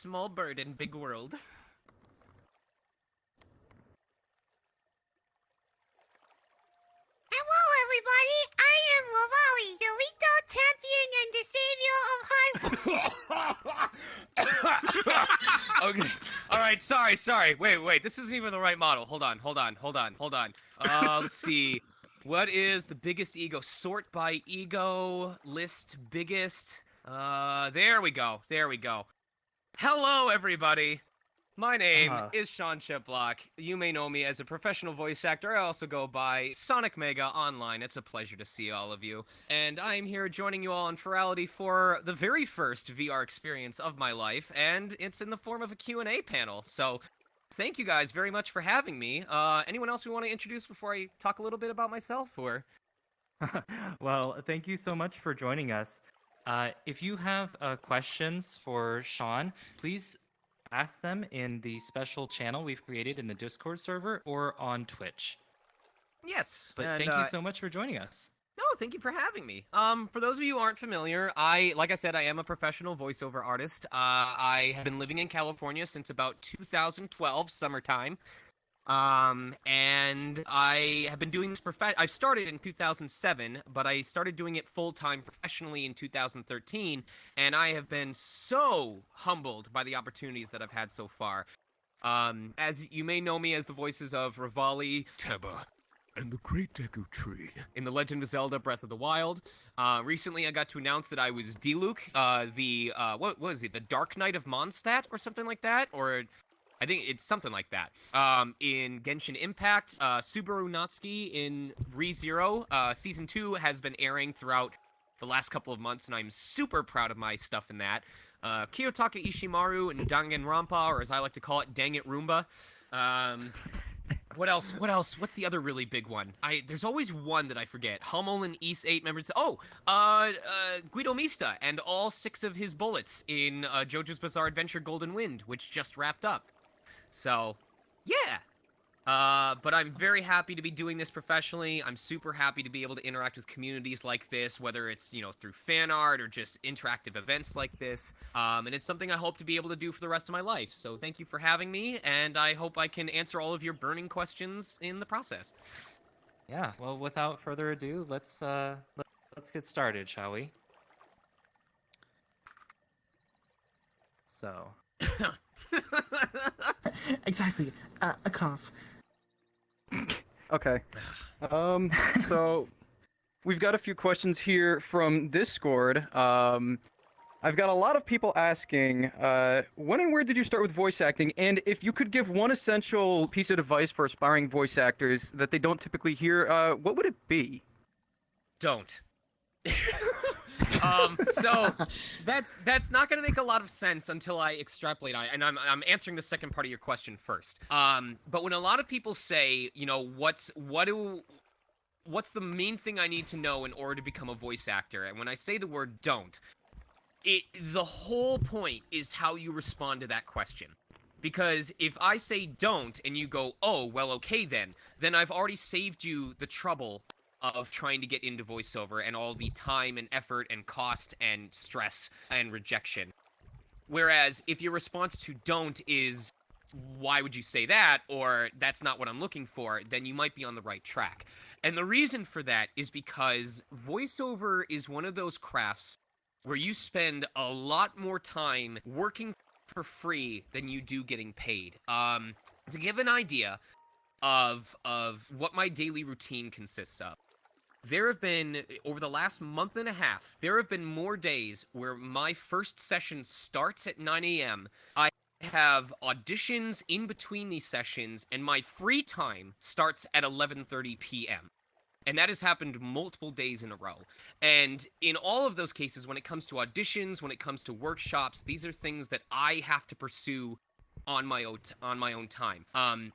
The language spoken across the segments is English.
small bird in big world. Hello, everybody. I am Lavali, the legal champion and the savior of high. Okay. All right. Sorry. Wait. This isn't even the right model. Hold on. Let's see. What is the biggest ego? Sort by ego. List biggest. There we go. Hello, everybody. My name is Sean Chiplock. You may know me as a professional voice actor. I also go by Sonic Mega online. It's a pleasure to see all of you. And I'm here joining you all on Furality for the very first VR experience of my life, and it's in the form of a Q&A panel. So thank you guys very much for having me. Anyone else we want to introduce before I talk a little bit about myself? Or Well, thank you so much for joining us. If you have questions for Sean, please ask them in the special channel we've created in the Discord server or on Twitch. Yes. But thank you so much for joining us. No, thank you for having me. For those of you who aren't familiar, like I said, I am a professional voiceover artist. I have been living in California since about 2012, summertime. And I have been doing this I started in 2007, but I started doing it full-time professionally in 2013, and I have been so humbled by the opportunities that I've had so far. As you may know me as the voices of Rivali, Teba, and the Great Deku Tree in The Legend of Zelda Breath of the Wild. Recently I got to announce that I was Diluc, what was it, the Dark Knight of Mondstadt or something like that, or I think it's something like that. In Genshin Impact, Subaru Natsuki in ReZero, Season 2 has been airing throughout the last couple of months, and I'm super proud of my stuff in that. Kiyotaka Ishimaru and Danganronpa, or as I like to call it, Dang It Roomba. What else? What's the other really big one? There's always one that I forget. Hummel and East 8 members. Guido Mista and all 6 of his bullets in JoJo's Bizarre Adventure Golden Wind, which just wrapped up. So, yeah. But I'm very happy to be doing this professionally. I'm super happy to be able to interact with communities like this, whether it's, through fan art or just interactive events like this. And it's something I hope to be able to do for the rest of my life. So thank you for having me, and I hope I can answer all of your burning questions in the process. Yeah, well, without further ado, let's get started, shall we? So... Exactly. A cough. Okay. So we've got a few questions here from Discord. I've got a lot of people asking, when and where did you start with voice acting? And if you could give one essential piece of advice for aspiring voice actors that they don't typically hear, what would it be? Don't. So that's not going to make a lot of sense until I extrapolate on it, and I'm answering the second part of your question first. But when a lot of people say, what's the main thing I need to know in order to become a voice actor, and when I say the word don't, the whole point is how you respond to that question. Because if I say don't and you go, oh, well, okay then I've already saved you the trouble of trying to get into voiceover and all the time and effort and cost and stress and rejection. Whereas if your response to don't is, why would you say that, or that's not what I'm looking for, then you might be on the right track. And the reason for that is because voiceover is one of those crafts where you spend a lot more time working for free than you do getting paid. To give an idea of what my daily routine consists of, there have been, over the last month and a half, there have been more days where my first session starts at 9 a.m. I have auditions in between these sessions, and my free time starts at 11:30 p.m. And that has happened multiple days in a row. And in all of those cases, when it comes to auditions, when it comes to workshops, these are things that I have to pursue on my own time.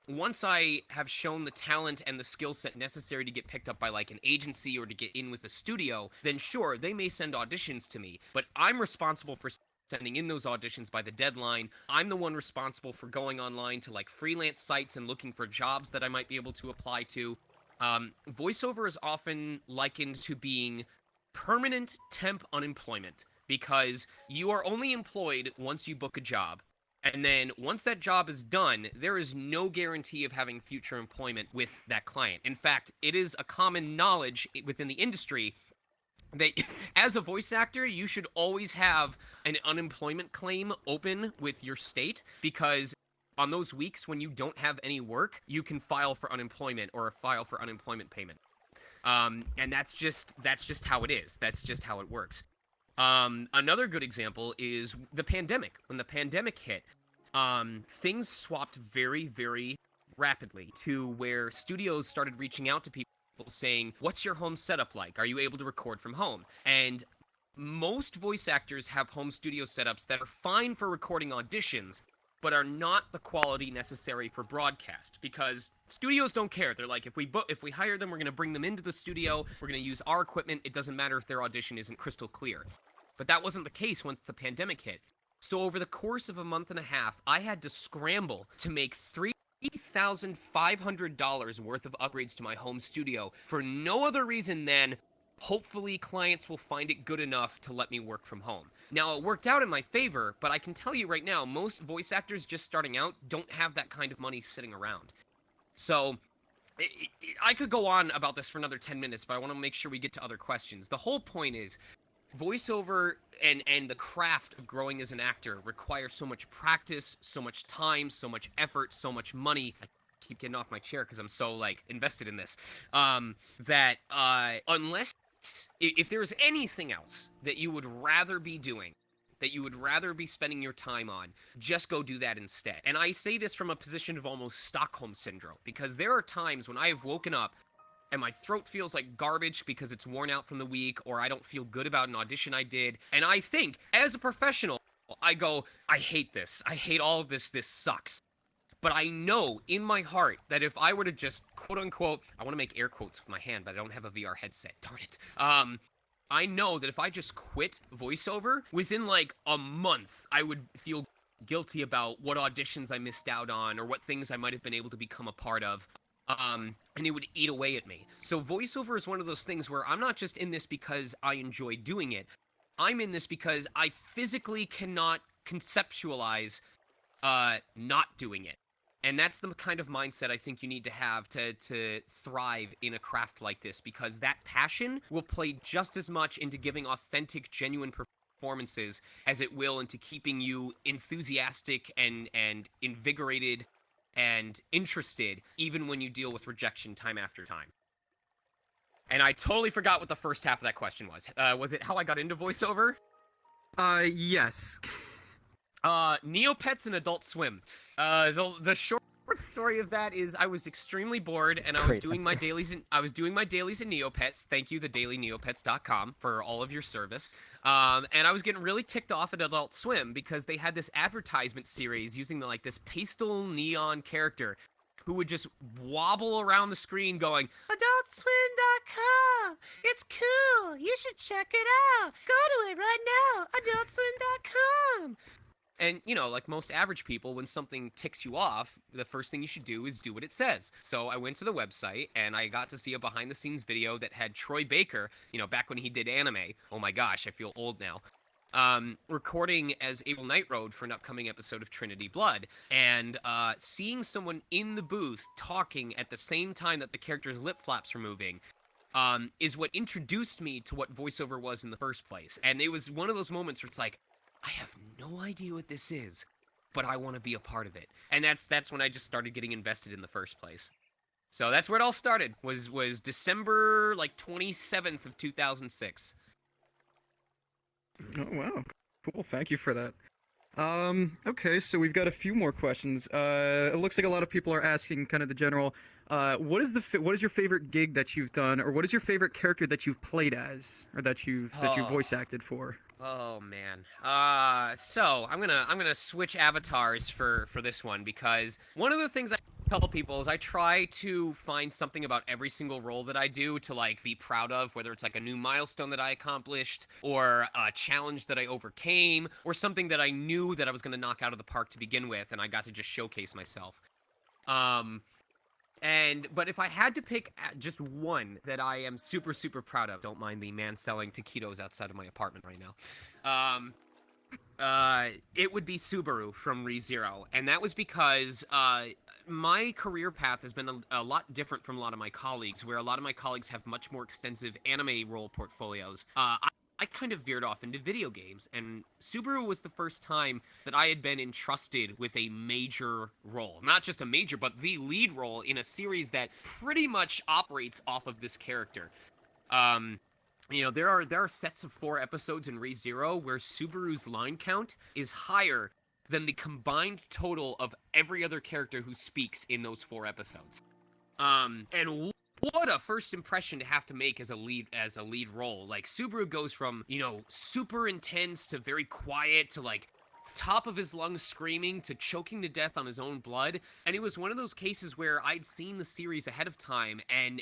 Once I have shown the talent and the skill set necessary to get picked up by like an agency or to get in with a studio, then sure, they may send auditions to me, but I'm responsible for sending in those auditions by the deadline. I'm the one responsible for going online to like freelance sites and looking for jobs that I might be able to apply to. Voiceover is often likened to being permanent temp unemployment. because you are only employed once you book a job. And then once that job is done, there is no guarantee of having future employment with that client. In fact, it is a common knowledge within the industry that as a voice actor, you should always have an unemployment claim open with your state, because on those weeks when you don't have any work, you can file for unemployment or file for unemployment payment. And that's just how it is. That's just how it works. Another good example is the pandemic. When the pandemic hit, things swapped very, very rapidly to where studios started reaching out to people saying, what's your home setup like? Are you able to record from home? And most voice actors have home studio setups that are fine for recording auditions, but are not the quality necessary for broadcast, because studios don't care. They're like, if we hire them, we're going to bring them into the studio, we're going to use our equipment. It doesn't matter if their audition isn't crystal clear. But that wasn't the case once the pandemic hit. So over the course of a month and a half, I had to scramble to make $3,500 worth of upgrades to my home studio for no other reason than hopefully clients will find it good enough to let me work from home. Now, it worked out in my favor, but I can tell you right now, most voice actors just starting out don't have that kind of money sitting around. So I could go on about this for another 10 minutes, but I want to make sure we get to other questions. The whole point is, voiceover and the craft of growing as an actor requires so much practice, so much time, so much effort, so much money. I keep getting off my chair because I'm so, like, invested in this. That unless, if there's anything else that you would rather be doing, that you would rather be spending your time on, just go do that instead. And I say this from a position of almost Stockholm Syndrome, because there are times when I have woken up and my throat feels like garbage because it's worn out from the week, or I don't feel good about an audition I did. And I think, as a professional, I go, I hate this. I hate all of this. This sucks. But I know in my heart that if I were to just, quote unquote, I want to make air quotes with my hand, but I don't have a VR headset. Darn it. I know that if I just quit voiceover, within like a month, I would feel guilty about what auditions I missed out on or what things I might have been able to become a part of. And it would eat away at me. So voiceover is one of those things where I'm not just in this because I enjoy doing it. I'm in this because I physically cannot conceptualize not doing it. And that's the kind of mindset I think you need to have to thrive in a craft like this, because that passion will play just as much into giving authentic, genuine performances as it will into keeping you enthusiastic and invigorated and interested, even when you deal with rejection time after time. And I totally forgot what the first half of that question was. Was it how I got into voiceover? Yes. Neopets and Adult Swim. The short story of that is I was extremely bored, and I was doing my dailies in Neopets. Thank you, thedailyneopets.com, for all of your service. And I was getting really ticked off at Adult Swim because they had this advertisement series using this pastel neon character who would just wobble around the screen going, AdultSwim.com! It's cool! You should check it out! Go to it right now! AdultSwim.com! And, like most average people, when something ticks you off, the first thing you should do is do what it says. So I went to the website, and I got to see a behind-the-scenes video that had Troy Baker, back when he did anime. Oh my gosh, I feel old now. Recording as Abel Nightroad for an upcoming episode of Trinity Blood. And seeing someone in the booth talking at the same time that the character's lip flaps were moving is what introduced me to what voiceover was in the first place. And it was one of those moments where it's like, I have no idea what this is, but I want to be a part of it. And that's when I just started getting invested in the first place. So that's where it all started, was December 27th of 2006. Oh, wow. Cool. Thank you for that. Okay, so we've got a few more questions. It looks like a lot of people are asking kind of the general, what is your favorite gig that you've done, or what is your favorite character that you've played as, or that you've voice acted for? Oh man. So I'm gonna switch avatars for this one, because one of the things I tell people is I try to find something about every single role that I do to be proud of, whether it's a new milestone that I accomplished, or a challenge that I overcame, or something that I knew that I was gonna knock out of the park to begin with, and I got to just showcase myself. But if I had to pick just one that I am super, super proud of, don't mind the man selling taquitos outside of my apartment right now. It would be Subaru from ReZero, and that was because my career path has been a lot different from a lot of my colleagues, where a lot of my colleagues have much more extensive anime role portfolios. I kind of veered off into video games, and Subaru was the first time that I had been entrusted with a major role. Not just a major, but the lead role in a series that pretty much operates off of this character. You know, there are sets of 4 episodes in ReZero where Subaru's line count is higher than the combined total of every other character who speaks in those 4 episodes. And what a first impression to have to make as a lead role. Like, Subaru goes from, you know, super intense to very quiet to, like, top of his lungs screaming to choking to death on his own blood. And it was one of those cases where I'd seen the series ahead of time, and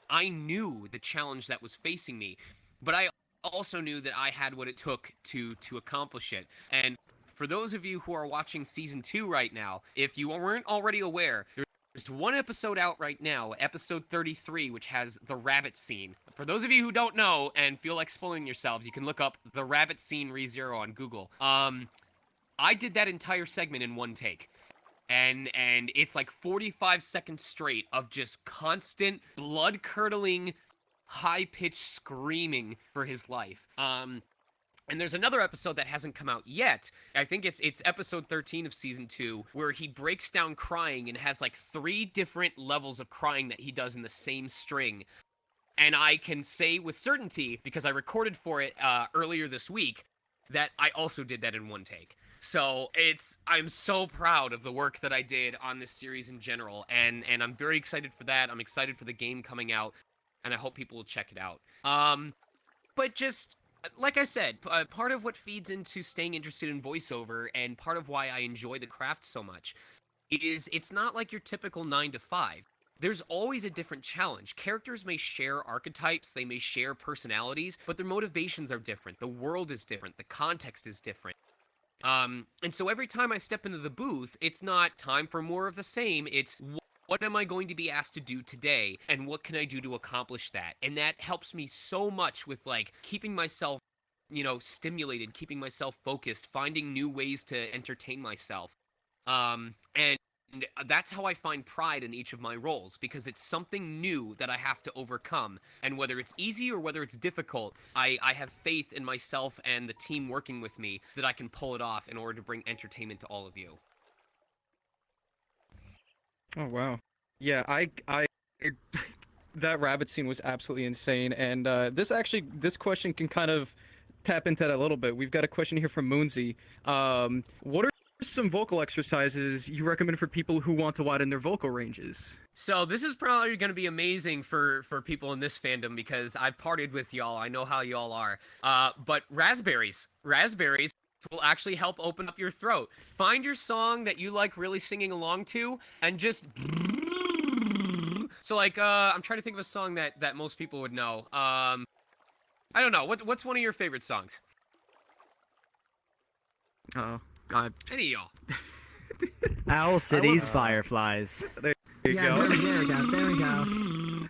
I knew the challenge that was facing me, but I also knew that I had what it took to accomplish it. And for those of you who are watching season 2 right now, if you weren't already aware, there's one episode out right now, episode 33, which has the rabbit scene. For those of you who don't know and feel like spoiling yourselves, you can look up the rabbit scene ReZero on Google. I did that entire segment in one take. And it's like 45 seconds straight of just constant blood-curdling, high-pitched screaming for his life. And there's another episode that hasn't come out yet. I think it's episode 13 of season 2, where he breaks down crying and has like 3 different levels of crying that he does in the same string. And I can say with certainty, because I recorded for it earlier this week, that I also did that in one take. So I'm so proud of the work that I did on this series in general, and I'm very excited for that. I'm excited for the game coming out, and I hope people will check it out. But just, like I said, part of what feeds into staying interested in voiceover, and part of why I enjoy the craft so much, is it's not like your typical 9 to 5. There's always a different challenge. Characters may share archetypes, they may share personalities, but their motivations are different. The world is different. The context is different. And so every time I step into the booth, it's not time for more of the same. It's what am I going to be asked to do today, and what can I do to accomplish that? And that helps me so much with, like, keeping myself, you know, stimulated, keeping myself focused, finding new ways to entertain myself. And that's how I find pride in each of my roles, because it's something new that I have to overcome. And whether it's easy or whether it's difficult, I have faith in myself and the team working with me that I can pull it off in order to bring entertainment to all of you. Oh, wow. Yeah, I that rabbit scene was absolutely insane. And this question can kind of tap into that a little bit. We've got a question here from Moonsy. What are some vocal exercises you recommend for people who want to widen their vocal ranges? So this is probably going to be amazing for people in this fandom, because I've partied with y'all. I know how y'all are. But raspberries will actually help open up your throat. Find your song that you like really singing along to, and just... So, like, I'm trying to think of a song that most people would know. I don't know. What's one of your favorite songs? Oh, God. Any of y'all. Owl City's Fireflies. There you go. There we go.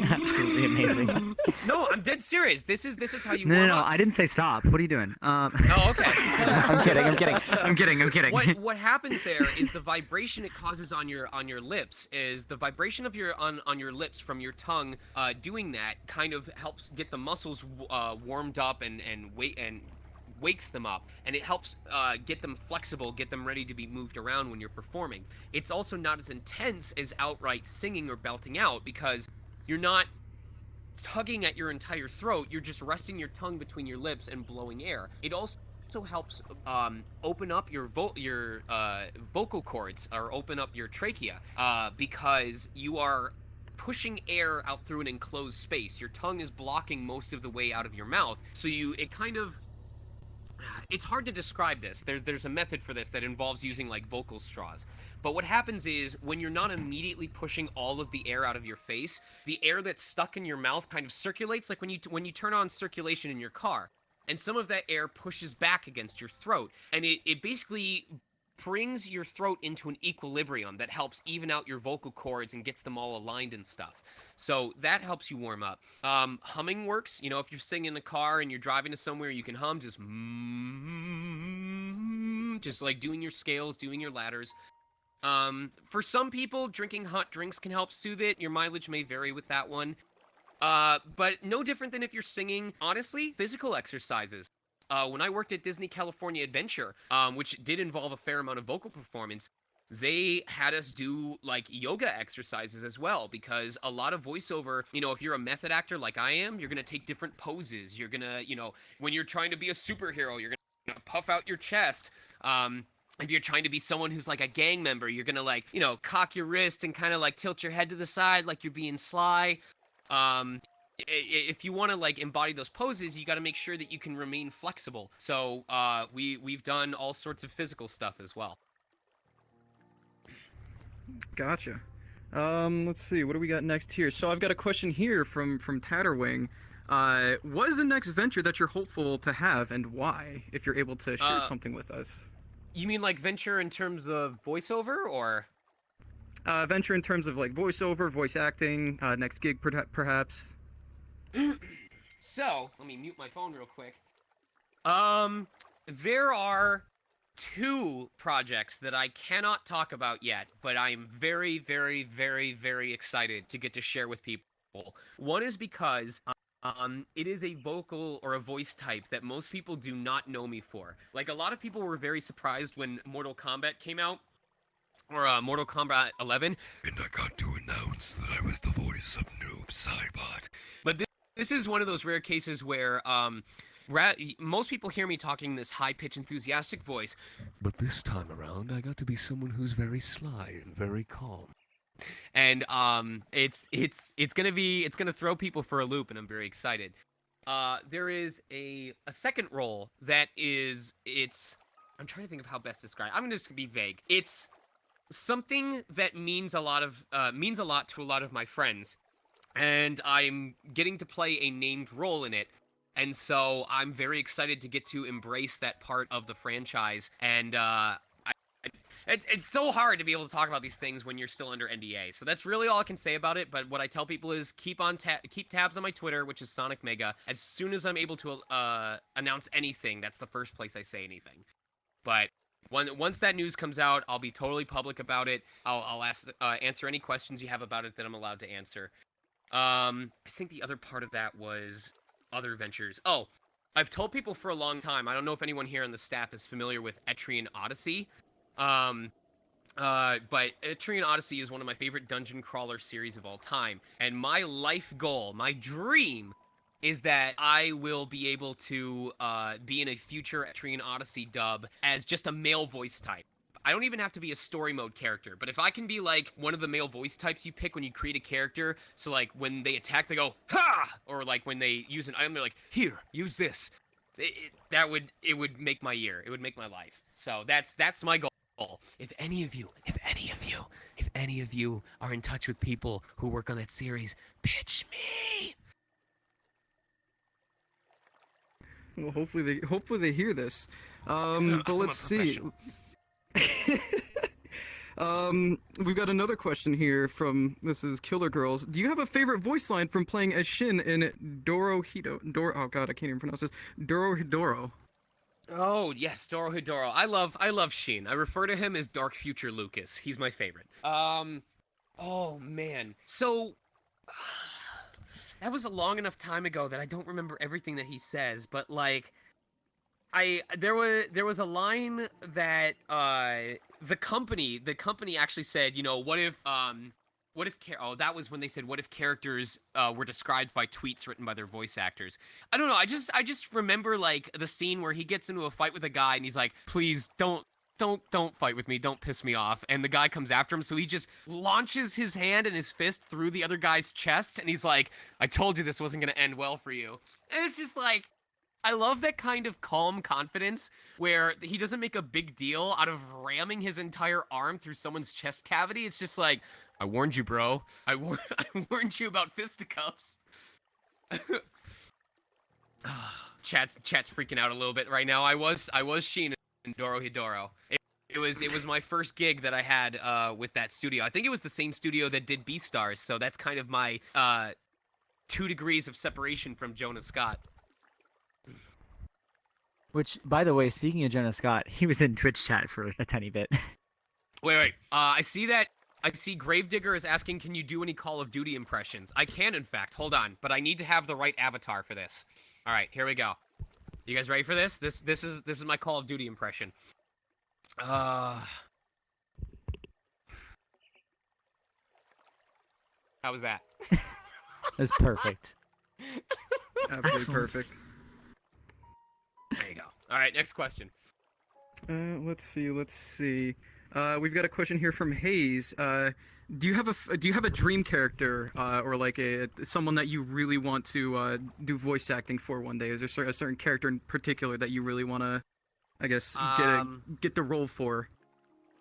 Absolutely amazing. No, I'm dead serious. This is how you No, warm no, up. I didn't say stop. What are you doing? Oh, okay. I'm kidding. What happens there is the vibration it causes on your lips is the vibration of on your lips from your tongue. Doing that kind of helps get the muscles warmed up and wakes them up, and it helps get them flexible, get them ready to be moved around when you're performing. It's also not as intense as outright singing or belting out, because you're not tugging at your entire throat, you're just resting your tongue between your lips and blowing air. It also helps open up your vocal cords, or open up your trachea, because you are pushing air out through an enclosed space. Your tongue is blocking most of the way out of your mouth, so it's hard to describe this. There's a method for this that involves using, like, vocal straws. But what happens is, when you're not immediately pushing all of the air out of your face, the air that's stuck in your mouth kind of circulates, like when you turn on circulation in your car. And some of that air pushes back against your throat. And it basically brings your throat into an equilibrium that helps even out your vocal cords and gets them all aligned and stuff. So that helps you warm up. Humming works. You know, if you're singing in the car and you're driving to somewhere, you can hum just like doing your scales, doing your ladders. For some people, drinking hot drinks can help soothe it. Your mileage may vary with that one. But no different than if you're singing. Honestly, physical exercises. When I worked at Disney California Adventure, which did involve a fair amount of vocal performance, they had us do like yoga exercises as well, because a lot of voiceover, you know, if you're a method actor like I am, you're going to take different poses. You're going to, you know, when you're trying to be a superhero, you're going to puff out your chest. If you're trying to be someone who's like a gang member, you're going to like, you know, cock your wrist and kind of like tilt your head to the side like you're being sly. If you want to like embody those poses, you got to make sure that you can remain flexible. So we've done all sorts of physical stuff as well. Gotcha. Let's see. What do we got next here? So I've got a question here from Tatterwing. What is the next venture that you're hopeful to have, and why? If you're able to share something with us. You mean like venture in terms of voiceover, or? Venture in terms of like voiceover, voice acting, next gig perhaps. So, let me mute my phone real quick. There are 2 projects that I cannot talk about yet, but I am very, very, very, very excited to get to share with people. One is because it is a vocal or a voice type that most people do not know me for. Like, a lot of people were very surprised when Mortal Kombat came out, or Mortal Kombat 11. And I got to announce that I was the voice of Noob Saibot. But this is one of those rare cases where most people hear me talking this high-pitched, enthusiastic voice. But this time around, I got to be someone who's very sly and very calm. And it's gonna throw people for a loop, and I'm very excited. There is a second role that is I'm trying to think of how best to describe it. I'm just gonna be vague. It's something that means a lot to a lot of my friends, and I'm getting to play a named role in it. And so I'm very excited to get to embrace that part of the franchise. And it's so hard to be able to talk about these things when you're still under NDA. So that's really all I can say about it. But what I tell people is keep tabs on my Twitter, which is Sonic Mega. As soon as I'm able to announce anything, that's the first place I say anything. But once that news comes out, I'll be totally public about it. I'll answer any questions you have about it that I'm allowed to answer. I think the other part of that was other ventures. Oh, I've told people for a long time. I don't know if anyone here on the staff is familiar with Etrian Odyssey. But Etrian Odyssey is one of my favorite dungeon crawler series of all time. And my life goal, my dream, is that I will be able to be in a future Etrian Odyssey dub as just a male voice type. I don't even have to be a story mode character, but if I can be like one of the male voice types you pick when you create a character, so like when they attack they go, ha! Or like when they use an item they're like, here, use this. It would make my year. It would make my life. So that's my goal. If any of you are in touch with people who work on that series, pitch me. Well, hopefully they hear this. But let's see. We've got another question here this is Killer Girls. Do you have a favorite voice line from playing as Shin in oh god, I can't even pronounce this. Dorohedoro. Oh yes, Dorohedoro. I love Shin. I refer to him as Dark Future Lucas. He's my favorite. Oh man. So that was a long enough time ago that I don't remember everything that he says, but like there was a line that the company actually said, you know, what if that was when they said what if characters were described by tweets written by their voice actors. I don't know, I just remember like the scene where he gets into a fight with a guy and he's like, please don't fight with me, don't piss me off, and the guy comes after him, so he just launches his hand and his fist through the other guy's chest, and he's like, I told you this wasn't gonna end well for you. And it's just like, I love that kind of calm confidence where he doesn't make a big deal out of ramming his entire arm through someone's chest cavity. It's just like, I warned you, bro. I warned you about fisticuffs. Chat's freaking out a little bit right now. I was Sheen in Dorohedoro. It was my first gig that I had with that studio. I think it was the same studio that did Beastars, so that's kind of my 2 degrees of separation from Jonah Scott. Which, by the way, speaking of Jonah Scott, he was in Twitch chat for a tiny bit. Wait. I see Gravedigger is asking, can you do any Call of Duty impressions? I can, in fact. Hold on, but I need to have the right avatar for this. All right, here we go. You guys ready for this? This is my Call of Duty impression. How was that? That's perfect. Absolutely Excellent. perfect. There you go. All right, next question. Let's see. We've got a question here from Hayes. Do you have a dream character or like someone that you really want to do voice acting for one day? Is there a certain character in particular that you really want to, I guess, get the role for?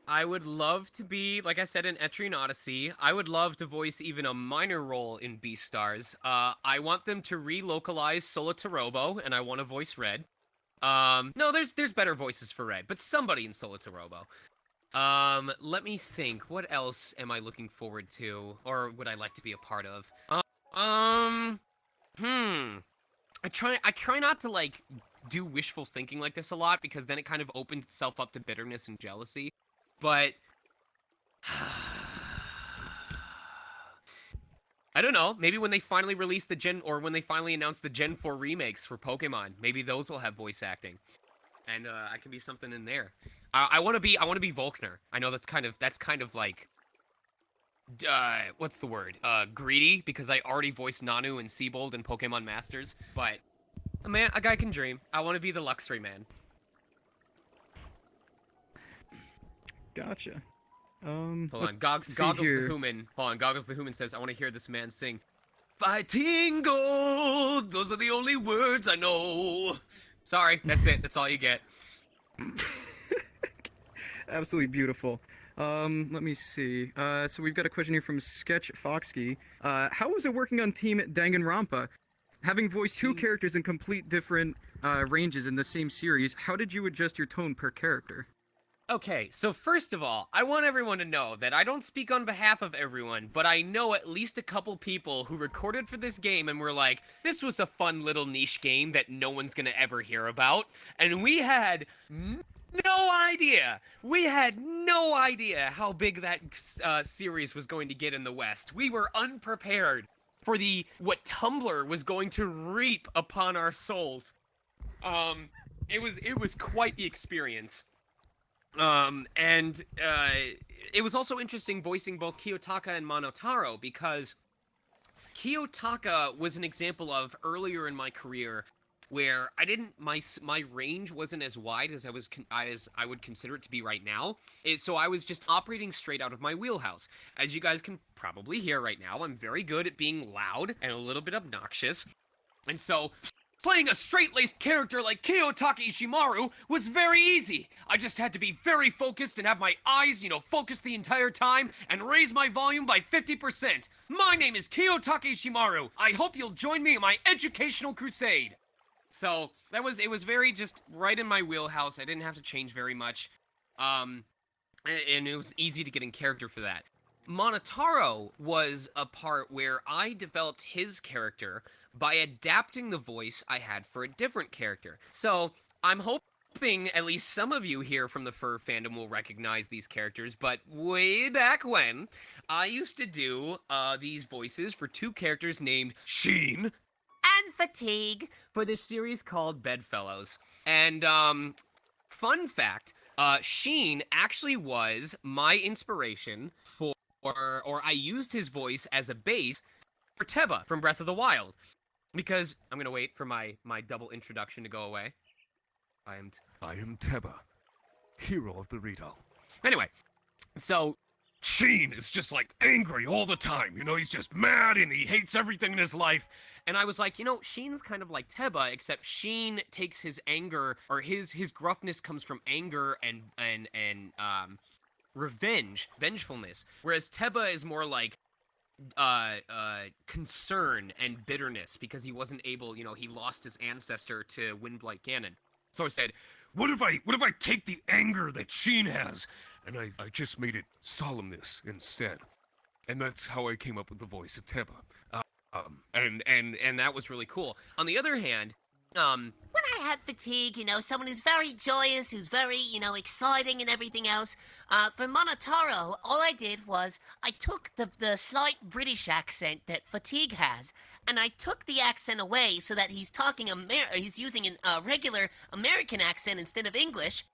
I would love to be, like I said, in Etrian Odyssey. I would love to voice even a minor role in Beastars. I want them to relocalize Solitarobo, and I want to voice Red. No, there's better voices for Red, but somebody in Solitarobo. Let me think. What else am I looking forward to, or would I like to be a part of? I try not to like do wishful thinking like this a lot because then it kind of opens itself up to bitterness and jealousy. But I don't know. Maybe when they finally release when they finally announce the Gen 4 remakes for Pokemon, maybe those will have voice acting, and I can be something in there. I want to be Volkner. I know that's kind of like what's the word? Greedy, because I already voiced Nanu and Seabold in Pokemon Masters. But a guy can dream. I want to be the Luxray man. Gotcha. Hold on, let's see Goggles here. the Human. Hold on, Goggles the Human says, I want to hear this man sing. Fighting gold, those are the only words I know. Sorry, that's it. That's all you get. Absolutely beautiful. Let me see. So we've got a question here from Sketch Foxkey. How was it working on Team Danganronpa? Having voiced two characters in complete different ranges in the same series, how did you adjust your tone per character? Okay, so first of all, I want everyone to know that I don't speak on behalf of everyone, but I know at least a couple people who recorded for this game and were like, this was a fun little niche game that no one's gonna ever hear about, and we had no idea. We had no idea how big that series was going to get in the West. We were unprepared for what Tumblr was going to reap upon our souls. It was quite the experience. It was also interesting voicing both Kiyotaka and Monotaro because Kiyotaka was an example of earlier in my career where my range wasn't as wide as I would consider it to be right now. So I was just operating straight out of my wheelhouse. As you guys can probably hear right now, I'm very good at being loud and a little bit obnoxious. And so playing a straight-laced character like Kiyotaka Ishimaru was very easy. I just had to be very focused and have my eyes, focused the entire time and raise my volume by 50%. My name is Kiyotaka Ishimaru. I hope you'll join me in my educational crusade. So it was very just right in my wheelhouse. I didn't have to change very much. And it was easy to get in character for that. Monotaro was a part where I developed his character by adapting the voice I had for a different character. So I'm hoping at least some of you here from the Fur Fandom will recognize these characters, but way back when, I used to do these voices for two characters named Sheen and Fatigue for this series called Bedfellows. And fun fact, Sheen actually was my inspiration for, or I used his voice as a base for Teba from Breath of the Wild. Because I'm gonna wait for my double introduction to go away. I am Teba, hero of the Rito. Anyway, so Sheen is just like angry all the time. He's just mad and he hates everything in his life. and I was like, Sheen's kind of like Teba, except Sheen takes his anger, or his gruffness comes from anger and vengefulness, whereas Teba is more like concern and bitterness because he wasn't able, he lost his ancestor to Windblight Ganon. So I said, what if I take the anger that Sheen has, and I just made it solemnness instead, and that's how I came up with the voice of Teba. And that was really cool. On the other hand, When I have fatigue, someone who's very joyous, who's very, exciting and everything else, for Monotaro, all I did was I took the slight British accent that fatigue has, and I took the accent away so that he's talking he's using a regular American accent instead of English,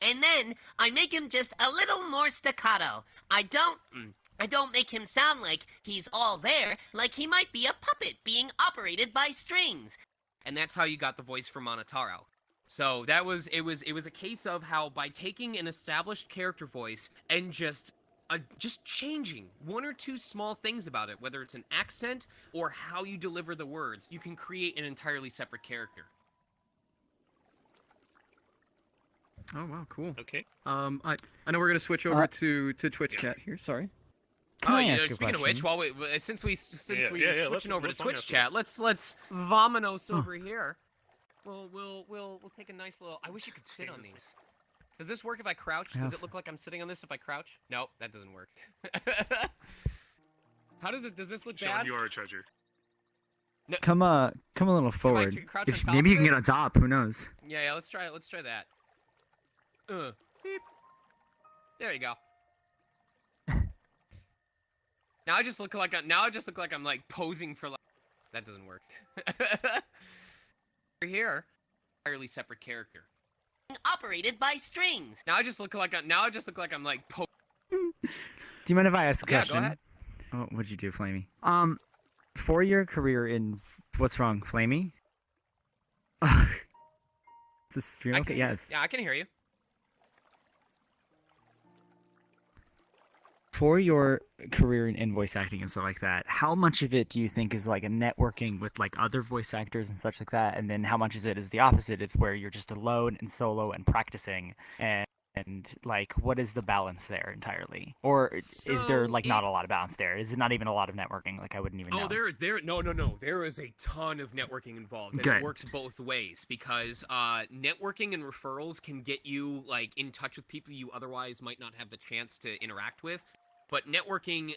and then I make him just a little more staccato. I don't make him sound like he's all there, like he might be a puppet being operated by strings. and that's how you got the voice for Monotaro. So it was a case of how by taking an established character voice and just changing one or two small things about it, whether it's an accent or how you deliver the words, you can create an entirely separate character. Oh wow, cool. Okay. I know we're gonna switch over to Twitch chat here. Sorry. Can I ask a Speaking of which, question? since we're Yeah, switching over to let's Twitch ask chat, let's vominos over here. We'll take a nice little. I wish you could sit on these. Does this work if I crouch? Does it look like I'm sitting on this if I crouch? Nope, that doesn't work. How does it? Does this look Sean, bad? you are a treasure. Come a little forward. crouch on top Maybe you of can it? get on top. Who knows? Yeah, let's try it. Let's try that. Beep. There you go. Now I just look like I'm like posing for like. That doesn't work. Here, entirely separate character. Operated by strings. Now I just look like I'm like Do you mind if I ask a Yeah, question? go ahead. Oh, what'd you do, Flamey? For your career in what's wrong, Flamey? Is this stream I okay? can- Yes. Yeah, I can hear you. For your career in voice acting and stuff like that, how much of it do you think is like a networking with like other voice actors and such like that, and then how much is it is the opposite? It's where you're just alone and solo and practicing, and like what is the balance there entirely, or is there So like not a lot of balance there? Is it not even a lot of networking? Like I wouldn't even know. No. There is a ton of networking involved, and Good. it works both ways because networking and referrals can get you like in touch with people you otherwise might not have the chance to interact with. But networking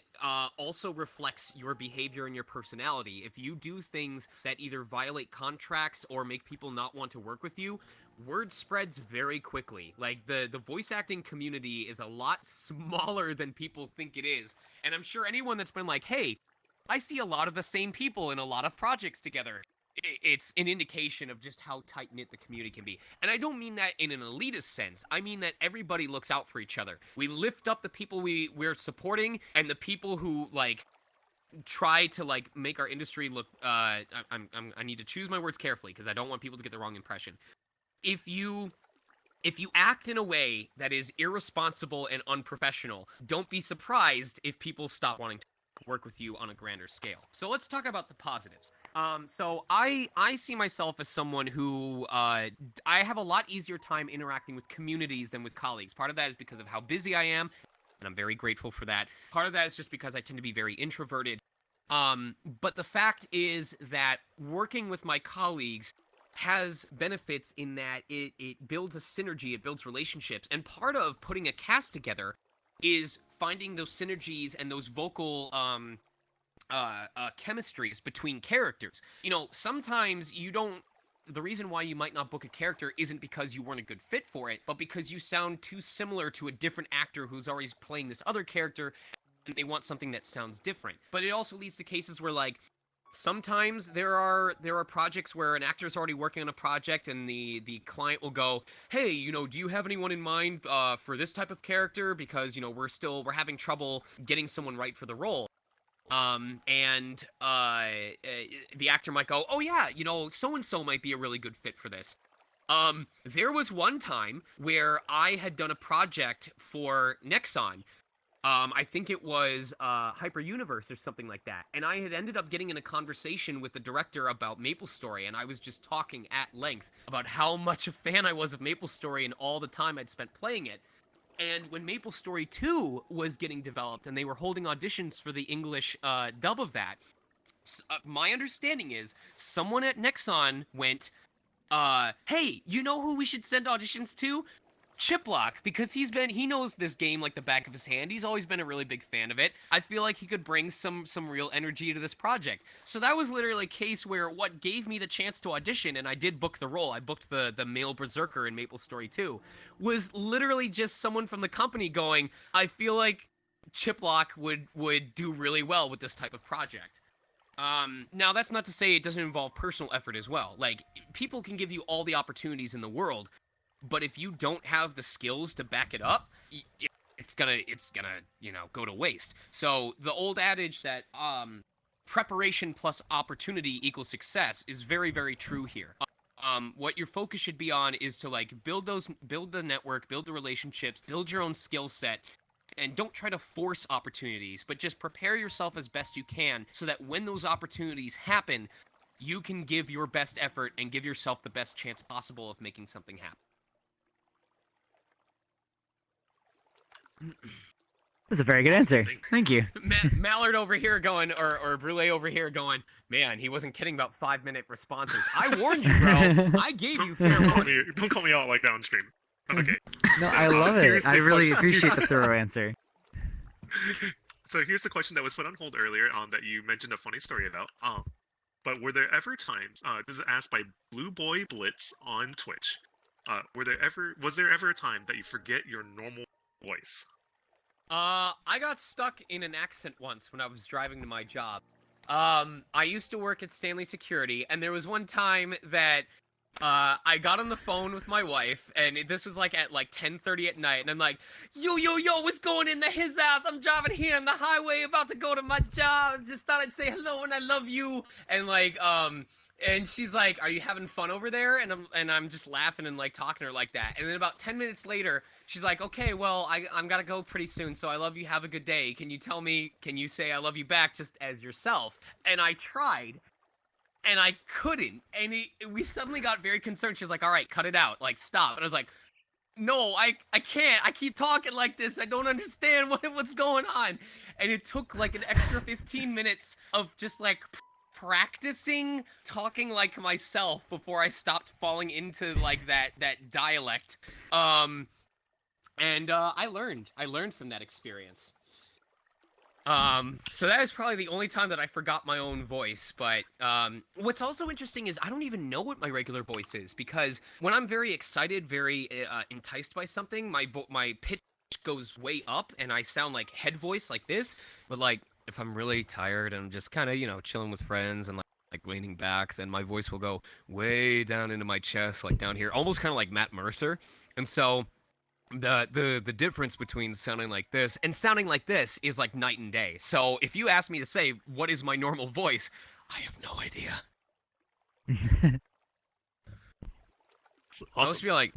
also reflects your behavior and your personality. If you do things that either violate contracts or make people not want to work with you, word spreads very quickly. Like, the voice acting community is a lot smaller than people think it is. And I'm sure anyone that's been like, hey, I see a lot of the same people in a lot of projects together. It's an indication of just how tight-knit the community can be. And I don't mean that in an elitist sense. I mean that everybody looks out for each other. We lift up the people we're supporting, and the people who, like, try to, like, make our industry look... I need to choose my words carefully, because I don't want people to get the wrong impression. If you act in a way that is irresponsible and unprofessional, don't be surprised if people stop wanting to work with you on a grander scale. So let's talk about the positives. So I see myself as someone who I have a lot easier time interacting with communities than with colleagues. Part of that is because of how busy I am, and I'm very grateful for that. Part of that is just because I tend to be very introverted. But the fact is that working with my colleagues has benefits in that it builds a synergy, it builds relationships, and part of putting a cast together is finding those synergies and those vocal chemistries between characters. You know, sometimes the reason why you might not book a character isn't because you weren't a good fit for it, but because you sound too similar to a different actor who's always playing this other character, and they want something that sounds different. But it also leads to cases where, like, sometimes there are projects where an actor's already working on a project and the client will go, hey, do you have anyone in mind for this type of character? Because, we're having trouble getting someone right for the role. And the actor might go, oh yeah, so-and-so might be a really good fit for this. There was one time where I had done a project for Nexon. I think it was Hyper Universe or something like that. And I had ended up getting in a conversation with the director about MapleStory, and I was just talking at length about how much a fan I was of MapleStory and all the time I'd spent playing it. And when MapleStory 2 was getting developed and they were holding auditions for the English dub of that, my understanding is someone at Nexon went, hey, you know who we should send auditions to? Chiplock, because he knows this game like the back of his hand. He's always been a really big fan of it. I feel like he could bring some real energy to this project. So that was literally a case where what gave me the chance to audition, and I did book the role. I booked the male berserker in Maple Story 2, was literally just someone from the company going, I feel like Chiplock would do really well with this type of project. Now that's not to say it doesn't involve personal effort as well. Like, people can give you all the opportunities in the world, but if you don't have the skills to back it up, it's gonna go to waste. So the old adage that preparation plus opportunity equals success is very, very true here. What your focus should be on is to like build the network, build the relationships, build your own skill set, and don't try to force opportunities, but just prepare yourself as best you can so that when those opportunities happen, you can give your best effort and give yourself the best chance possible of making something happen. That's a very good answer. Thank you. Mallard over here going, or Brule over here going, man, he wasn't kidding about 5-minute responses. I warned you, bro. I gave you fair warning. Don't call me out like that on stream. Okay. No, So, I love it. here's I the really question. appreciate the thorough answer. So here's the question that was put on hold earlier that you mentioned a funny story about. But were there ever times, this is asked by Blue Boy Blitz on Twitch, was there ever a time that you forget your normal voice? I got stuck in an accent once when I was driving to my job. I used to work at Stanley Security, and there was one time that I got on the phone with my wife, and this was like at like 10:30 at night, and I'm like, yo, what's going in his house? I'm driving here on the highway, about to go to my job. Just thought I'd say hello and I love you. And like, and she's like, are you having fun over there? And I'm just laughing and like talking to her like that. And then about 10 minutes later, she's like, okay, well, I'm gotta go pretty soon, so I love you, have a good day. Can you say I love you back just as yourself? And I tried. And I couldn't, and we suddenly got very concerned. She's like, all right, cut it out, like, stop. And I was like, no, I can't, I keep talking like this, I don't understand what's going on. And it took like an extra 15 minutes of just like practicing talking like myself before I stopped falling into like that dialect. And I learned from that experience. So that is probably the only time that I forgot my own voice, but, what's also interesting is I don't even know what my regular voice is, because when I'm very excited, very, enticed by something, my pitch goes way up, and I sound like head voice like this, but, like, if I'm really tired and I'm just kind of, chilling with friends and, like, leaning back, then my voice will go way down into my chest, like, down here, almost kind of like Matt Mercer, and so the difference between sounding like this and sounding like this is like night and day. So if you ask me to say what is my normal voice, I have no idea. I'll just be like,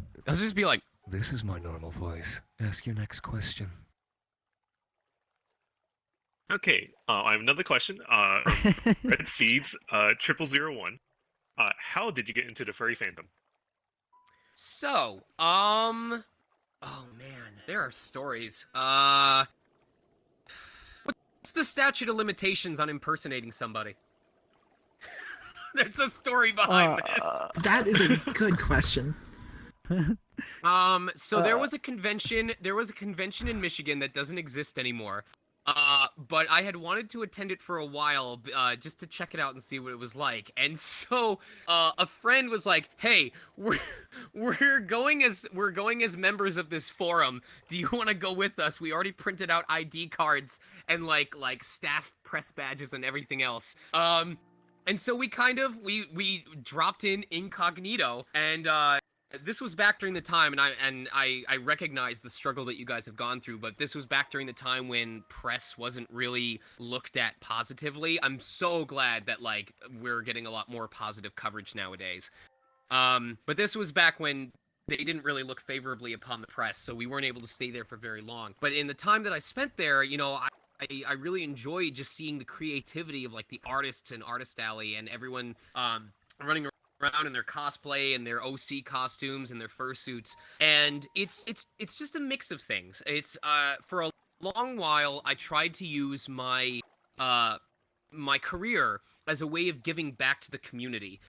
this is my normal voice. Ask your next question. Okay, I have another question. Red Seeds, 0001. How did you get into the furry fandom? So, oh man, there are stories. What's the statute of limitations on impersonating somebody? There's a story behind this. That is a good question. So there was a convention in Michigan that doesn't exist anymore. But I had wanted to attend it for a while, just to check it out and see what it was like. And so, a friend was like, "Hey, we're going as members of this forum. Do you want to go with us? We already printed out ID cards and like staff press badges and everything else." And so we dropped in incognito, and this was back during the time, and I recognize the struggle that you guys have gone through, but this was back during the time when press wasn't really looked at positively. I'm so glad that like we're getting a lot more positive coverage nowadays. But this was back when they didn't really look favorably upon the press, so we weren't able to stay there for very long. But in the time that I spent there, I really enjoyed just seeing the creativity of like the artists in Artist Alley and everyone running around in their cosplay and their OC costumes and their fursuits, and it's just a mix of things. It's for a long while I tried to use my my career as a way of giving back to the community.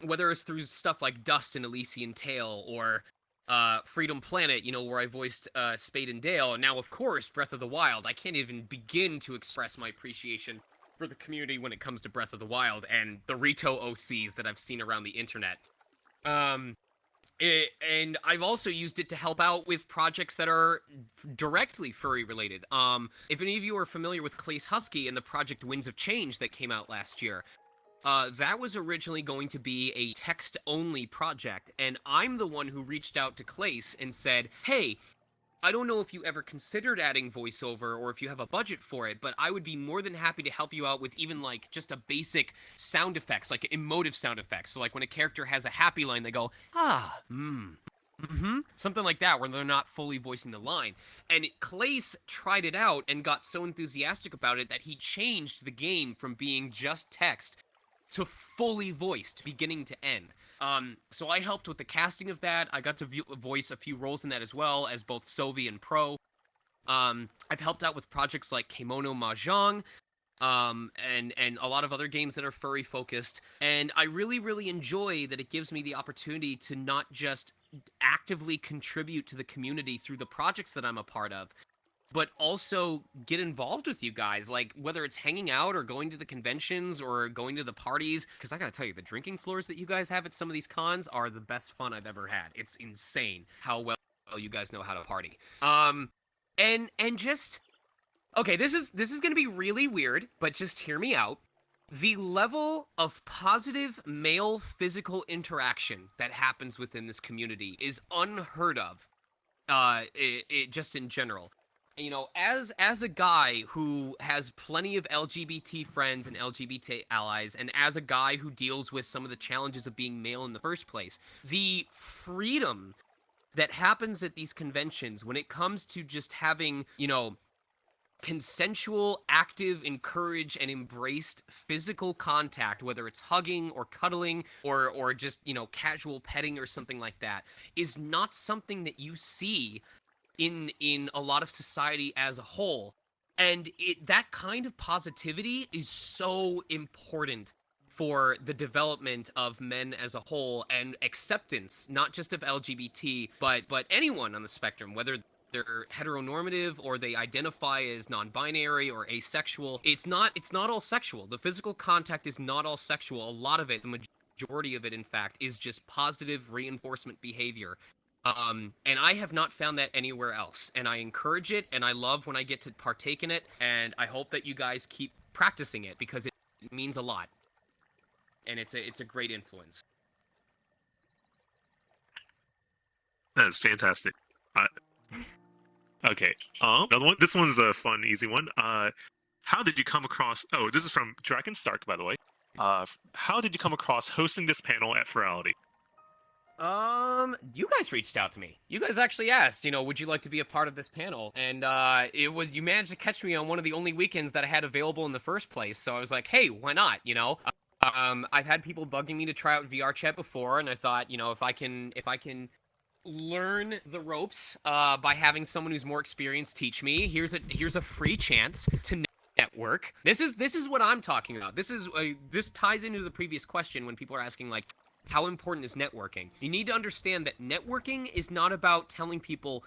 Whether it's through stuff like Dust and Elysian Tale, or Freedom Planet, you know, where I voiced Spade and Dale, and now, of course, Breath of the Wild. I can't even begin to express my appreciation for the community when it comes to Breath of the Wild and the Rito OCs that I've seen around the internet. And I've also used it to help out with projects that are directly furry related. If any of you are familiar with Clace Husky and the project Winds of Change that came out last year, that was originally going to be a text-only project, and I'm the one who reached out to Clace and said, hey, I don't know if you ever considered adding voiceover or if you have a budget for it, but I would be more than happy to help you out with even like just a basic sound effects, like emotive sound effects. So like when a character has a happy line, they go, something like that, where they're not fully voicing the line. And Clace tried it out and got so enthusiastic about it that he changed the game from being just text to fully voiced, beginning to end. So I helped with the casting of that. I got to voice a few roles in that as well, as both Sovi and Pro. I've helped out with projects like Kemono Mahjong, and a lot of other games that are furry focused. And I really, really enjoy that it gives me the opportunity to not just actively contribute to the community through the projects that I'm a part of, but also get involved with you guys, like whether it's hanging out or going to the conventions or going to the parties. Because I gotta tell you, the drinking floors that you guys have at some of these cons are the best fun I've ever had. It's insane how well you guys know how to party. And just, okay, this is gonna be really weird, but just hear me out. The level of positive male physical interaction that happens within this community is unheard of. Just in general. You know, as a guy who has plenty of LGBT friends and LGBT allies, and as a guy who deals with some of the challenges of being male in the first place, the freedom that happens at these conventions when it comes to just having, you know, consensual, active, encouraged, and embraced physical contact, whether it's hugging or cuddling or just, you know, casual petting or something like that, is not something that you see in a lot of society as a whole. And that kind of positivity is so important for the development of men as a whole, and acceptance, not just of LGBT, but anyone on the spectrum, whether they're heteronormative or they identify as non-binary or asexual. It's not all sexual. The physical contact is not all sexual. A lot of it, the majority of it, in fact, is just positive reinforcement behavior. And I have not found that anywhere else, and I encourage it, and I love when I get to partake in it, and I hope that you guys keep practicing it, because it means a lot, and it's a great influence. That's fantastic. Okay, another one. This one's a fun, easy one. How did you come across... Oh, this is from Dragon Stark, by the way. How did you come across hosting this panel at Furality? You guys reached out to me. You guys actually asked, you know, would you like to be a part of this panel? And, you managed to catch me on one of the only weekends that I had available in the first place, so I was like, hey, why not, you know? I've had people bugging me to try out VR chat before, and I thought, you know, if I can learn the ropes, by having someone who's more experienced teach me, here's a free chance to network. This is what I'm talking about. This ties into the previous question when people are asking, like, how important is networking? You need to understand that networking is not about telling people,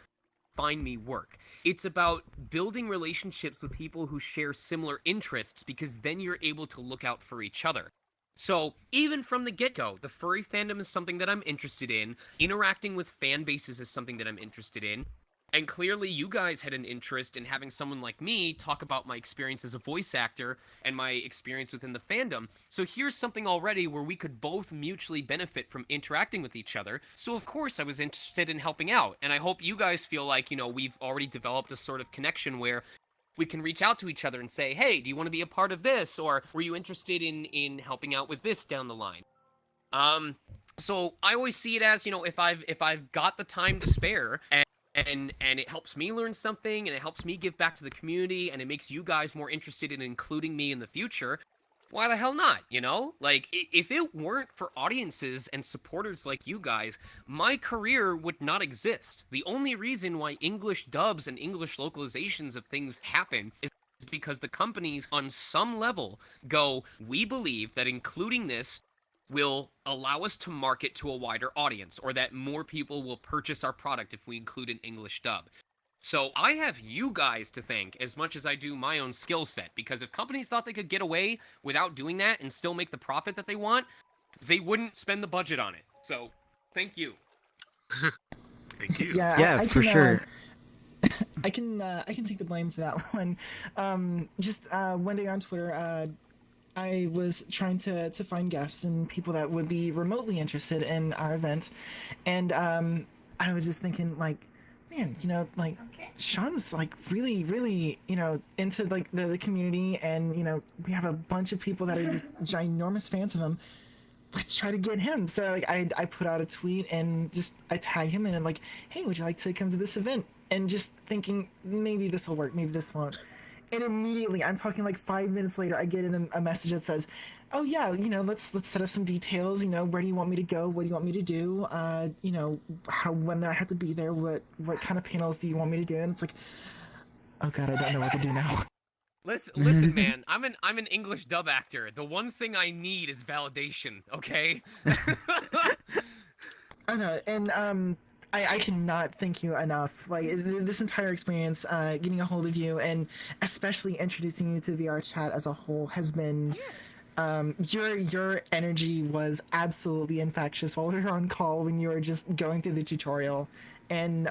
find me work. It's about building relationships with people who share similar interests, because then you're able to look out for each other. So even from the get-go, the furry fandom is something that I'm interested in. Interacting with fan bases is something that I'm interested in. And clearly you guys had an interest in having someone like me talk about my experience as a voice actor and my experience within the fandom. So here's something already where we could both mutually benefit from interacting with each other. So of course I was interested in helping out. And I hope you guys feel like, you know, we've already developed a sort of connection where we can reach out to each other and say, hey, do you want to be a part of this? Or were you interested in helping out with this down the line? So I always see it as, you know, if I've got the time to spare and it helps me learn something, and it helps me give back to the community, and it makes you guys more interested in including me in the future, why the hell not, you know? Like, if it weren't for audiences and supporters like you guys, my career would not exist. The only reason why English dubs and English localizations of things happen is because the companies on some level go, we believe that including this will allow us to market to a wider audience, or that more people will purchase our product if we include an English dub. So I have you guys to thank as much as I do my own skill set, because if companies thought they could get away without doing that and still make the profit that they want, they wouldn't spend the budget on it. So, thank you. Thank you. Yeah, I for can, sure. I can take the blame for that one. Just one day on Twitter, I was trying to find guests and people that would be remotely interested in our event, and I was just thinking, like, man, you know, like, Sean's like really into like the community, and we have a bunch of people that are just ginormous fans of him. Let's try to get him. So like I put out a tweet and just I tag him in and like, hey, would you like to come to this event? And just thinking maybe this will work, maybe this won't. And immediately, I'm talking like 5 minutes later, I get in a message that says, oh yeah, let's set up some details. Where do you want me to go? What do you want me to do? When I have to be there? What kind of panels do you want me to do? And it's like, oh god, I don't know what to do now. Listen, man. I'm an English dub actor. The one thing I need is validation. Okay. I know, and I cannot thank you enough. Like, this entire experience, getting a hold of you, and especially introducing you to VR chat as a whole has been. Your energy was absolutely infectious while we were on call when you were just going through the tutorial, and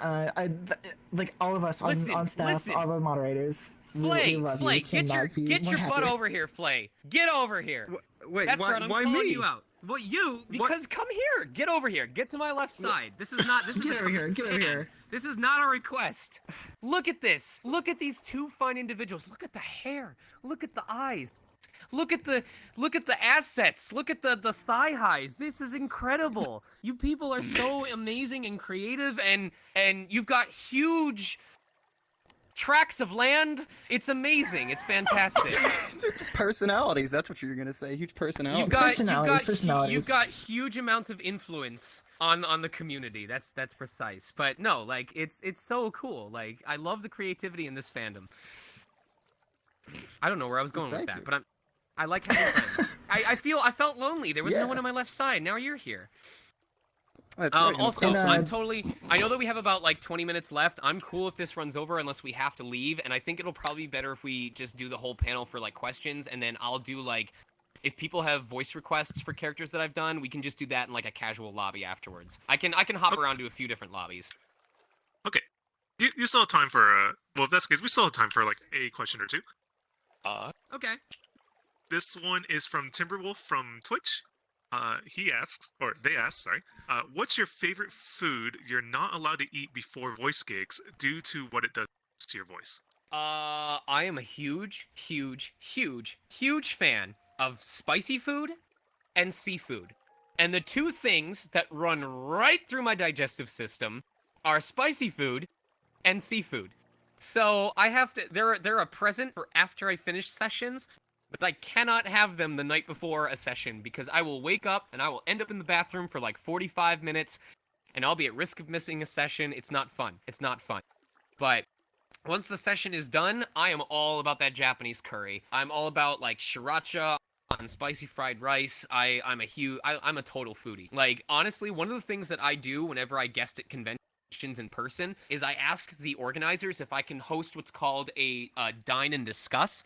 like all of us on staff, all the moderators. Flay, we love Flay, you. get Cannot your be more butt happier. over here, Flay. Get over here. Wait, That's why, right, I'm why calling me? you out. Well, you, because come here. Get over here. Get to my left side. This is not. This is Get over here. Get over here. This is not a request. Look at this. Look at these two fine individuals. Look at the hair. Look at the eyes. Look at the assets. Look at the thigh highs. This is incredible. You people are so amazing and creative, and you've got huge tracts of land. It's amazing. It's fantastic. Personalities. That's what you were gonna say. Huge personalities. You've got huge amounts of influence on the community. That's precise. But no, like it's so cool. Like I love the creativity in this fandom. I don't know where I was going with that, but I like having friends. I felt lonely. There was no one on my left side. Now you're here. That's right. Also, I know that we have about like 20 minutes left. I'm cool if this runs over unless we have to leave, and I think it'll probably be better if we just do the whole panel for like questions, and then I'll do like, if people have voice requests for characters that I've done, we can just do that in like a casual lobby afterwards. I can hop around to a few different lobbies. Okay. You still have time for well, if that's the case, we still have time for like a question or two. Okay. This one is from Timberwolf from Twitch. He asks, or they ask, sorry, what's your favorite food you're not allowed to eat before voice gigs due to what it does to your voice? I am a huge fan of spicy food and seafood. And the two things that run right through my digestive system are spicy food and seafood. So I have to, they're a present for after I finish sessions, but I cannot have them the night before a session because I will wake up and I will end up in the bathroom for like 45 minutes and I'll be at risk of missing a session. It's not fun. It's not fun. But once the session is done, I am all about that Japanese curry. I'm all about like sriracha on spicy fried rice. I'm a total foodie. Like honestly, one of the things that I do whenever I guest at conventions in person is I ask the organizers if I can host what's called a dine and discuss.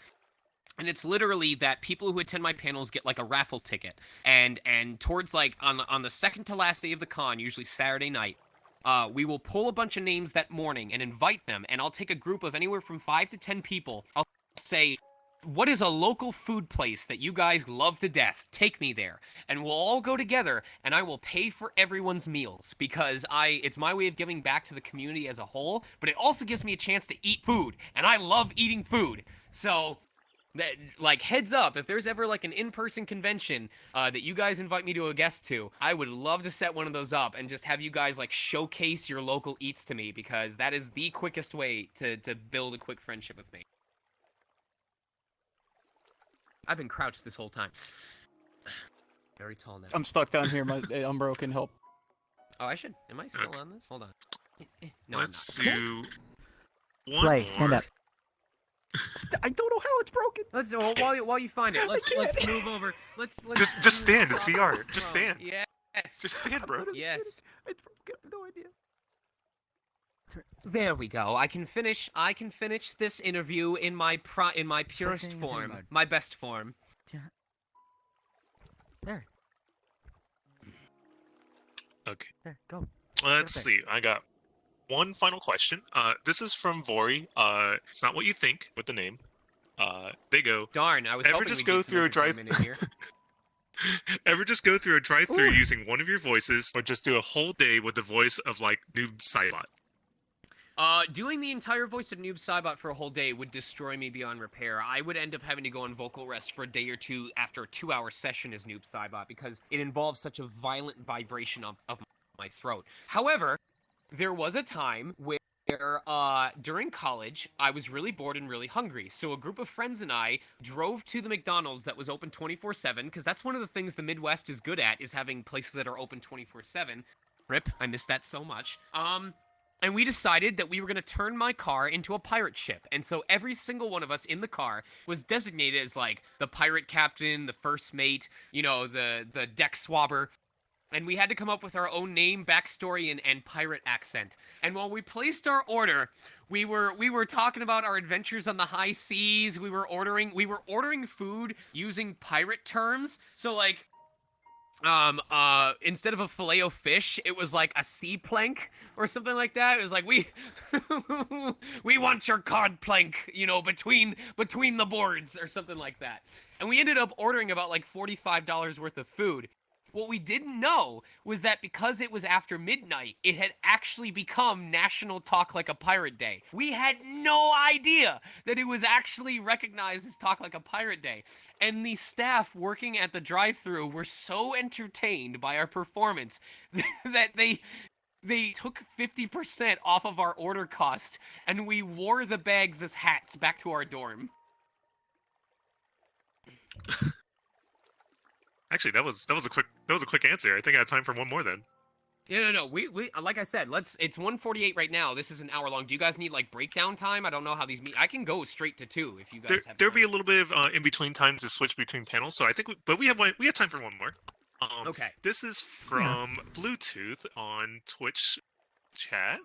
And it's literally that people who attend my panels get like a raffle ticket, and towards like on the second to last day of the con, usually Saturday night, we will pull a bunch of names that morning and invite them, and I'll take a group of anywhere from 5 to 10 people. I'll say, what is a local food place that you guys love to death? Take me there. And we'll all go together, and I will pay for everyone's meals, because it's my way of giving back to the community as a whole, but it also gives me a chance to eat food, and I love eating food. So, like, heads up, if there's ever like an in-person convention that you guys invite me to a guest to, I would love to set one of those up and just have you guys like showcase your local eats to me, because that is the quickest way to build a quick friendship with me. I've been crouched this whole time. Very tall now. I'm stuck down here. I'm broken. Help. Oh, I should. Am I still on this? Hold on. No, Let's do one Flay, more. stand up. I don't know how it's broken. Let's while you find it, let's can't. move over. Let's Just stand. It's VR. Just from- stand. Yes. Just stand, bro. Yes. It's broken. I have no idea. There we go. I can finish this interview in my purest thing is in form, mode. my best form. There, Okay. there, go. Let's Perfect. see. I got one final question. This is from Vori. It's not what you think with the name. They go. Darn, I was Ever hoping just we'd go get some through a drive- entertainment in here. Ever just go through a drive-through Ooh. using one of your voices, or just do a whole day with the voice of like Noob Saibot? Doing the entire voice of Noob Saibot for a whole day would destroy me beyond repair. I would end up having to go on vocal rest for a day or two after a 2-hour session as Noob Saibot because it involves such a violent vibration of my throat. However, there was a time where during college, I was really bored and really hungry. So a group of friends and I drove to the McDonald's that was open 24/7 because that's one of the things the Midwest is good at is having places that are open 24/7. Rip, I miss that so much. And we decided that we were going to turn my car into a pirate ship. And so every single one of us in the car was designated as like the pirate captain, the first mate, you know, the deck swabber. And we had to come up with our own name, backstory, and pirate accent. And while we placed our order, we were talking about our adventures on the high seas. We were ordering food using pirate terms. So like instead of a filet-o-fish, it was like a sea plank or something like that. It was like we want your cod plank, you know, between the boards or something like that. And we ended up ordering about like $45 worth of food. What we didn't know was that because it was after midnight, it had actually become National Talk Like a Pirate Day. We had no idea that it was actually recognized as Talk Like a Pirate Day. And the staff working at the drive-thru were so entertained by our performance that they took 50% off of our order cost, and we wore the bags as hats back to our dorm. Actually, that was a quick answer. I think I have time for one more then. Yeah, no. We like I said, it's 1:48 right now. This is an hour long. Do you guys need like breakdown time? I don't know how these meet. I can go straight to 2 if you guys have. There'll be a time. little bit of in between time to switch between panels. So I think, but we have time for one more. Okay. This is from Bluetooth on Twitch chat.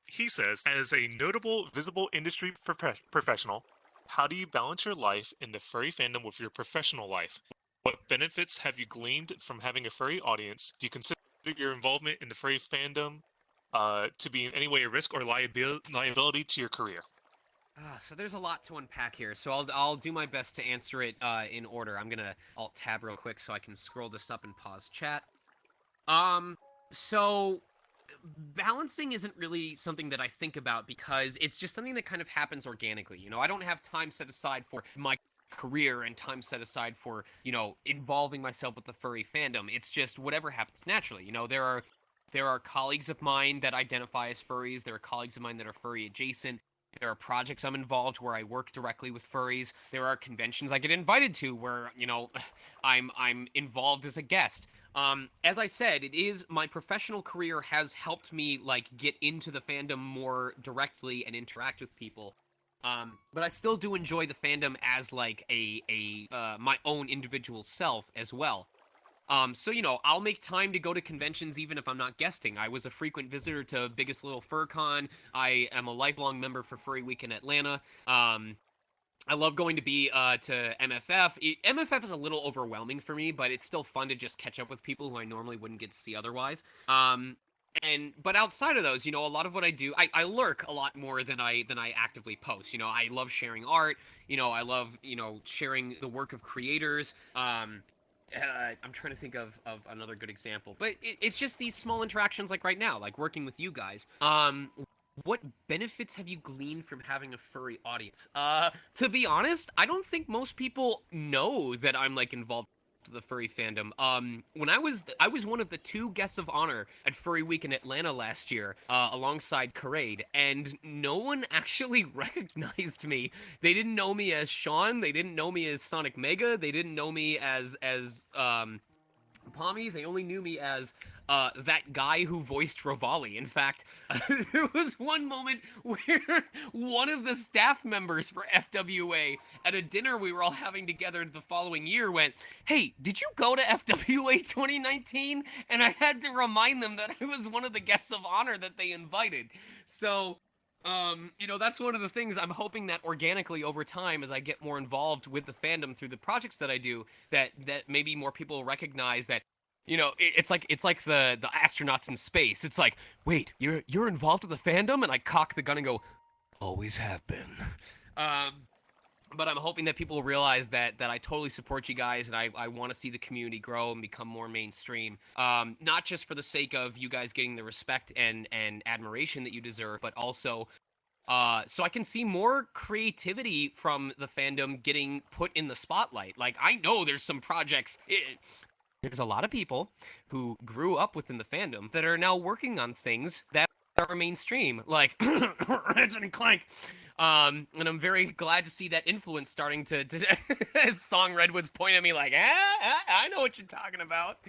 He says, as a notable visible industry professional, how do you balance your life in the furry fandom with your professional life? What benefits have you gleaned from having a furry audience? Do you consider your involvement in the furry fandom to be in any way a risk or liability to your career? So there's a lot to unpack here. So I'll do my best to answer it in order. I'm gonna alt tab real quick so I can scroll this up and pause chat. So balancing isn't really something that I think about because it's just something that kind of happens organically. You know, I don't have time set aside for my career and time set aside for, you know, involving myself with the furry fandom. It's just whatever happens naturally. You know, there are colleagues of mine that identify as furries. There are colleagues of mine that are furry adjacent. There are projects I'm involved where I work directly with furries. There are conventions I get invited to where, you know, I'm involved as a guest. As I said, it is my professional career has helped me like get into the fandom more directly and interact with people. But I still do enjoy the fandom as like my own individual self as well. So, you know, I'll make time to go to conventions even if I'm not guesting. I was a frequent visitor to Biggest Little Fur Con. I am a lifelong member for Furry Week in Atlanta. I love going to to MFF. MFF is a little overwhelming for me, but it's still fun to just catch up with people who I normally wouldn't get to see otherwise. But outside of those, you know, a lot of what I do, I lurk a lot more than I actively post. You know, I love sharing art. You know, I love, you know, sharing the work of creators. I'm trying to think of another good example, but it's just these small interactions like right now, like working with you guys. What benefits have you gleaned from having a furry audience? To be honest, I don't think most people know that I'm like involved with the furry fandom. When I was one of the 2 guests of honor at Furry Week in Atlanta last year, alongside Karade, and no one actually recognized me. They didn't know me as Sean. They didn't know me as Sonic Mega. They didn't know me as Pommy, they only knew me as that guy who voiced Rivali. In fact, there was one moment where one of the staff members for FWA at a dinner we were all having together the following year went, "Hey, did you go to FWA 2019?" And I had to remind them that I was one of the guests of honor that they invited. So, you know, that's one of the things I'm hoping that organically over time, as I get more involved with the fandom through the projects that I do, that maybe more people recognize that, you know, it's like the astronauts in space. It's like, wait, you're involved with the fandom, and I cock the gun and go, always have been. But I'm hoping that people realize that I totally support you guys, and I want to see the community grow and become more mainstream. Not just for the sake of you guys getting the respect and admiration that you deserve, but also so I can see more creativity from the fandom getting put in the spotlight. Like, I know there's some projects. There's a lot of people who grew up within the fandom that are now working on things that are mainstream, like Ratchet and Clank. And I'm very glad to see that influence starting to as Song Redwoods point at me like, I know what you're talking about.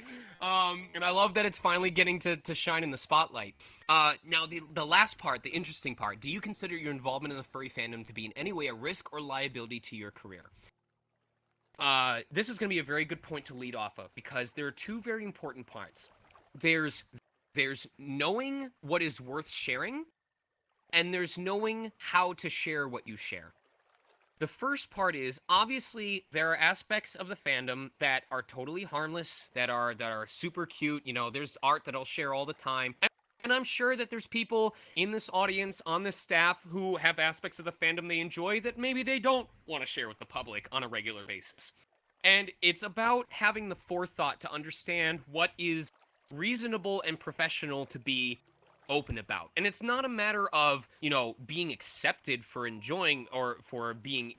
And I love that it's finally getting to shine in the spotlight. Now, the last part, the interesting part, do you consider your involvement in the furry fandom to be in any way a risk or liability to your career? This is going to be a very good point to lead off of, because there are two very important parts. There's knowing what is worth sharing, and there's knowing how to share what you share. The first part is, obviously, there are aspects of the fandom that are totally harmless, that are super cute. You know, there's art that I'll share all the time. And I'm sure that there's people in this audience, on this staff, who have aspects of the fandom they enjoy that maybe they don't want to share with the public on a regular basis. And it's about having the forethought to understand what is reasonable and professional to be open about. And it's not a matter of, you know, being accepted for enjoying or for being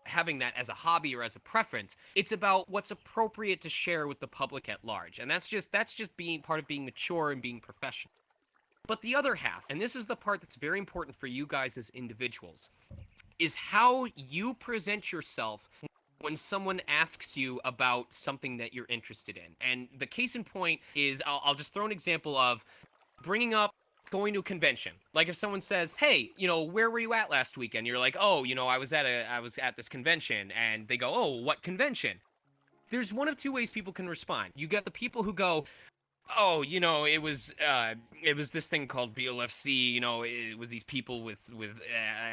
having that as a hobby or as a preference. It's about what's appropriate to share with the public at large. And that's just being part of being mature and being professional. But the other half, and this is the part that's very important for you guys as individuals, is how you present yourself when someone asks you about something that you're interested in. And the case in point is, I'll just throw an example of bringing up going to a convention. Like if someone says, "Hey, you know, where were you at last weekend?" You're like, "Oh, you know, I was at this convention." And they go, "Oh, what convention?" There's one of two ways people can respond. You get the people who go, "Oh, you know, it was this thing called BLFC, you know, it was these people with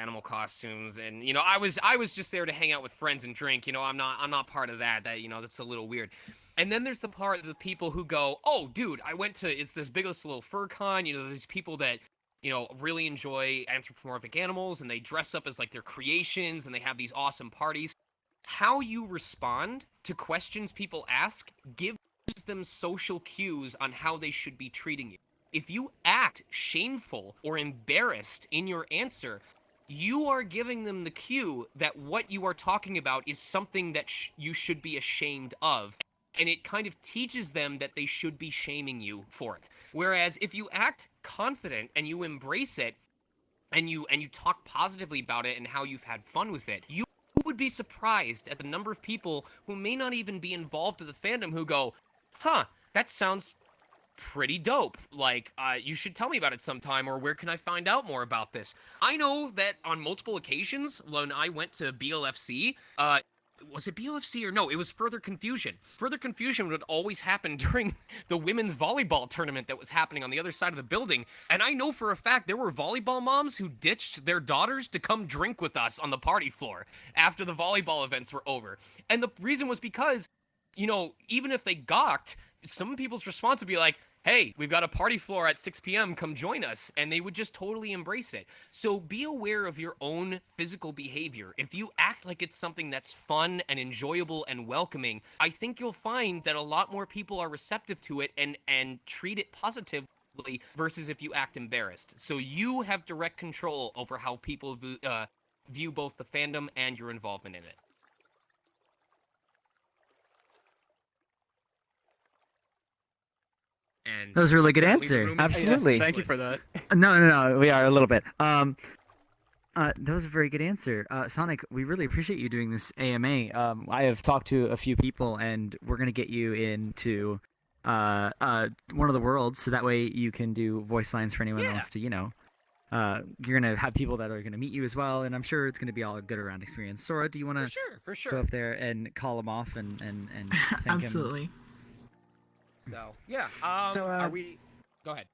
animal costumes, and you know, I was just there to hang out with friends and drink, you know, I'm not part of that, you know, that's a little weird." And then there's the part of the people who go, "Oh, dude, I went to, it's this biggest little fur con, you know, these people that, you know, really enjoy anthropomorphic animals, and they dress up as like their creations, and they have these awesome parties." How you respond to questions people ask gives them social cues on how they should be treating you. If you act shameful or embarrassed in your answer, you are giving them the cue that what you are talking about is something that you should be ashamed of. And it kind of teaches them that they should be shaming you for it. Whereas if you act confident and you embrace it, and you talk positively about it and how you've had fun with it, you would be surprised at the number of people who may not even be involved in the fandom who go, "Huh, that sounds pretty dope. Like, you should tell me about it sometime, or where can I find out more about this?" I know that on multiple occasions when I went to BLFC, was it BLFC or no? It was Further Confusion. Further Confusion would always happen during the women's volleyball tournament that was happening on the other side of the building. And I know for a fact there were volleyball moms who ditched their daughters to come drink with us on the party floor after the volleyball events were over. And the reason was because, you know, even if they gawked, some people's response would be like, "Hey, we've got a party floor at 6 p.m., come join us." And they would just totally embrace it. So be aware of your own physical behavior. If you act like it's something that's fun and enjoyable and welcoming, I think you'll find that a lot more people are receptive to it and treat it positively versus if you act embarrassed. So you have direct control over how people view both the fandom and your involvement in it. And That was a really good apparently the answer. room is Absolutely. Thank you for that. No, we are a little bit. That was a very good answer. Sonic, we really appreciate you doing this AMA. I have talked to a few people, and we're going to get you into one of the worlds, so that way you can do voice lines for anyone else to, you're going to have people that are going to meet you as well, and I'm sure it's going to be all a good around experience. Sora, do you want to For sure. go up there and call him off and thank him? Absolutely. So, yeah. Are we... Go ahead.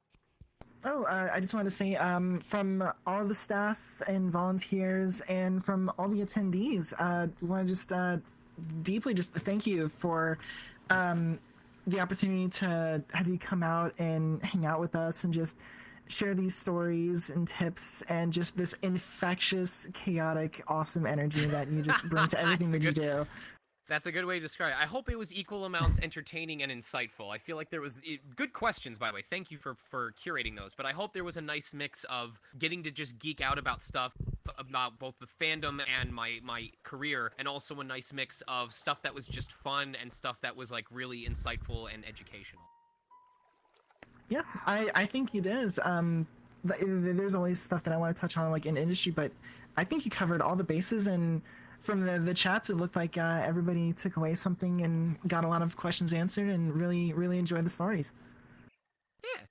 Oh, I just wanted to say, from all the staff and volunteers and from all the attendees, we want to just deeply just thank you for the opportunity to have you come out and hang out with us and just share these stories and tips and just this infectious, chaotic, awesome energy that you just bring to everything that you do. That's a good way to describe it. I hope it was equal amounts entertaining and insightful. I feel like there was good questions, by the way. Thank you for curating those. But I hope there was a nice mix of getting to just geek out about stuff, about both the fandom and my career, and also a nice mix of stuff that was just fun and stuff that was like really insightful and educational. Yeah, I think it is. There's always stuff that I want to touch on, like in industry, but I think you covered all the bases, and from the chats, it looked like everybody took away something and got a lot of questions answered, and really enjoyed the stories. Yeah.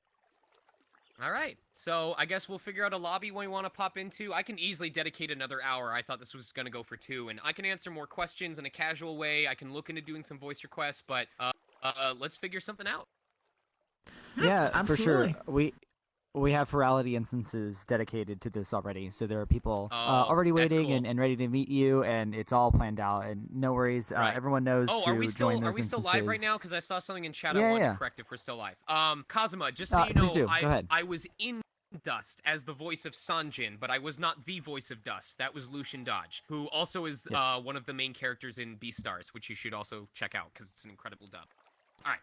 All right. So I guess we'll figure out a lobby we want to pop into. I can easily dedicate another hour. I thought this was going to go for 2, and I can answer more questions in a casual way. I can look into doing some voice requests, but let's figure something out. Yeah, absolutely. For sure. We have Furality instances dedicated to this already, so there are people already that's waiting cool. and ready to meet you, and it's all planned out. And no worries, Right. everyone knows Oh, to are we still join those still live right instances. now? Because I saw something in chat. Yeah, I wanted yeah. to correct if we're still live. Kazuma, just so you please know, do. Go ahead. I was in Dust as the voice of Sanjin, but I was not the voice of Dust. That was Lucian Dodge, who also is Yes. one of the main characters in Beastars, which you should also check out because it's an incredible dub. All right.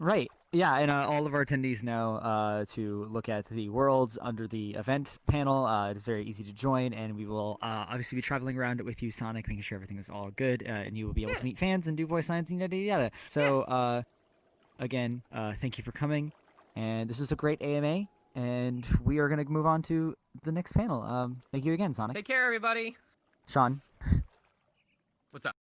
Right. Yeah, and all of our attendees know to look at the worlds under the event panel. It's very easy to join, and we will obviously be traveling around it with you, Sonic, making sure everything is all good, and you will be able to meet fans and do voice lines and yada yada. So, again, thank you for coming, and this is a great AMA, and we are going to move on to the next panel. Thank you again, Sonic. Take care, everybody. Sean. What's up?